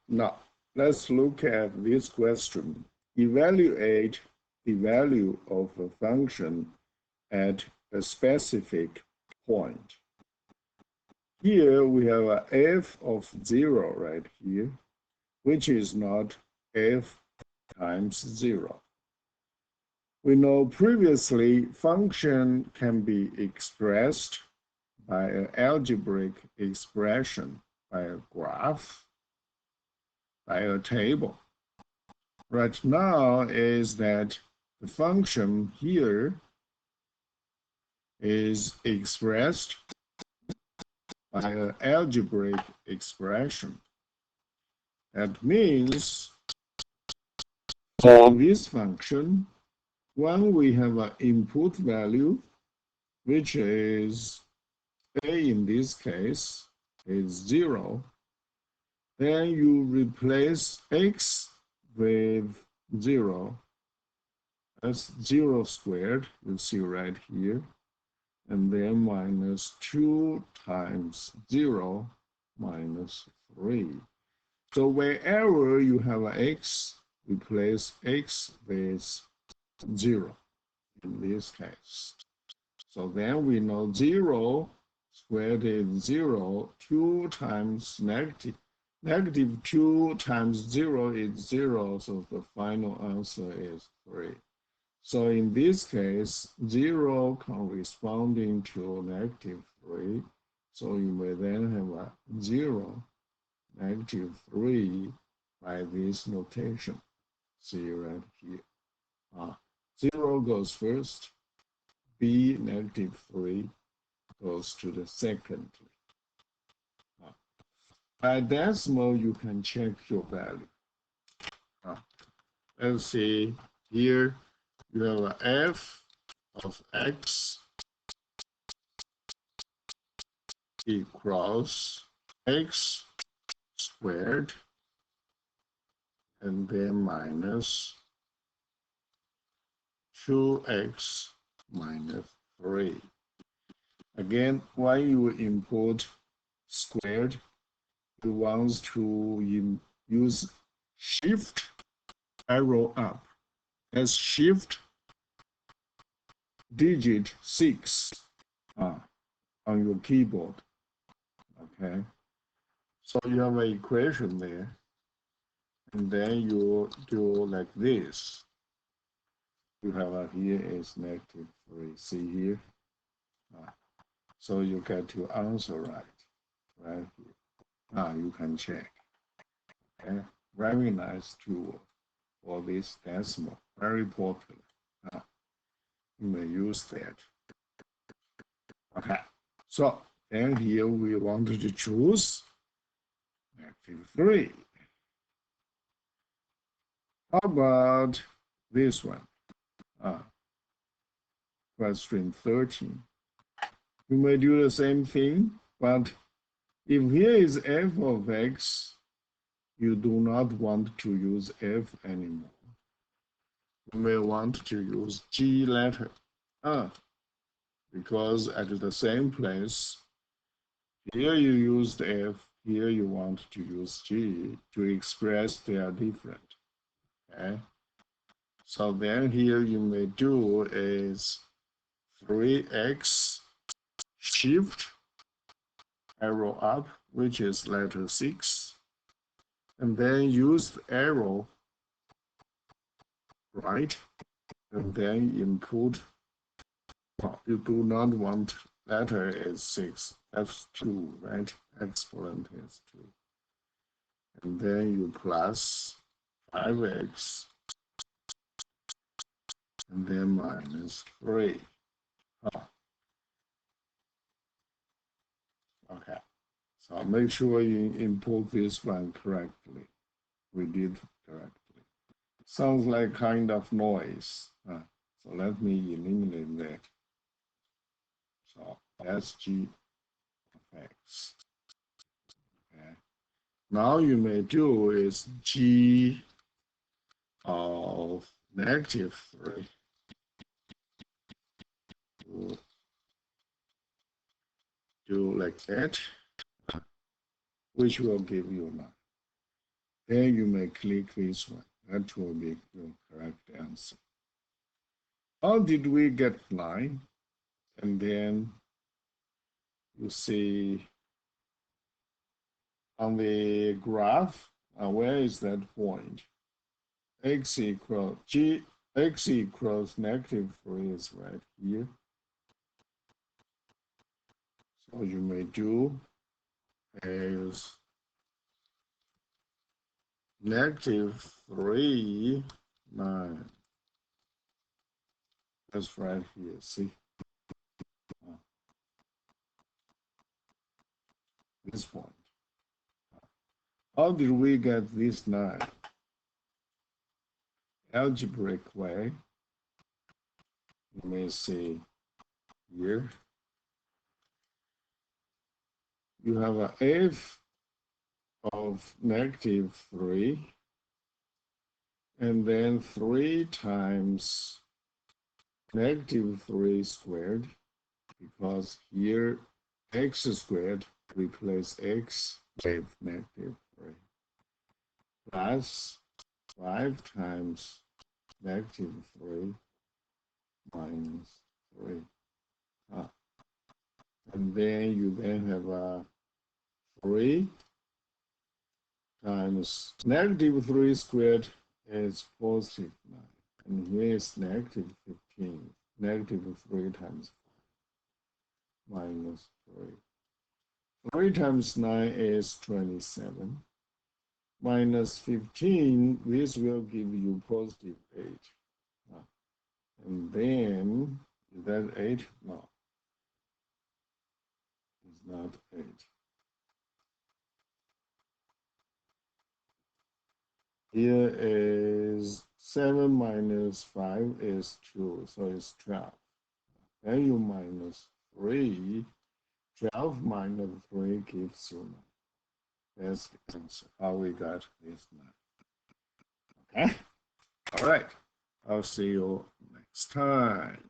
Now, let's look at this question. Evaluate the value of a function at a specific point. Here we have a f of 0 right here, which is not f times 0. We know previously function can be expressed by an algebraic expression, by a graph, by a table. Right now is that the function here is expressed by an algebraic expression. That means for this function, when we have an input value, which is a in this case is 0, then you replace x with 0. That's 0 squared, you see right here. And then minus 2 times 0 minus 3. So wherever you have an x, replace x with 0 in this case. So then we know 0 squared is 0, 2 times negative. Negative 2 times 0 is 0, so the final answer is 3. So in this case, 0 corresponding to negative 3. So you may then have a 0, negative 3 by this notation. See right here. 0 goes first, b negative 3 goes to the second. By decimal, you can check your value. Let's see here. You have a f of x equals x squared and then minus 2x minus 3. Again, when you import squared, you want to use shift arrow up. As shift digit 6 on your keyboard. Okay, so you have an equation there, and then you do like this. You have here is negative 3. See here? So you get your answer right here. You can check. Okay, very nice tool for this decimal, very popular. You may use that. Okay, so then here we wanted to choose negative 3. How about this one? Question 13. You may do the same thing, but if here is f of x, you do not want to use f anymore. You may want to use g letter, because at the same place, here you used f, here you want to use g to express they are different. Okay, so then here you may do is 3x shift arrow up, which is letter 6, and then use the arrow right, and then input. You do not want letter is 6, that's 2, right? Exponent is 2. And then you plus 5x, and then minus 3. Okay, so make sure you input this one correctly. We did correctly. Sounds like kind of noise. So let me eliminate that. So that's g of x. Okay. Now you may do is g of negative 3. Do like that, which will give you 9. then you may click this one. That will be your correct answer. How did we get 9? And then you see on the graph, where is that point? X equals -3 is right here. So you may do is -3, 9. That's right here, see? This point. How did we get this 9? Algebraic way. You may see here. You have a f of -3, and then 3 times -3 squared, because here x squared replace x with -3, plus 5 times -3 minus 3. And then you have a 3 times -3 squared is +9. And here is -15. -3 times 5 minus 3. 3 times 9 is 27. Minus 15, this will give you +8. And then, is that 8? No, it's not 8. Here is 7 minus 5 is 2, so it's 12. Then you minus 3. 12 minus 3 gives you 9. That's the answer, how we got this 9. Okay? All right. I'll see you next time.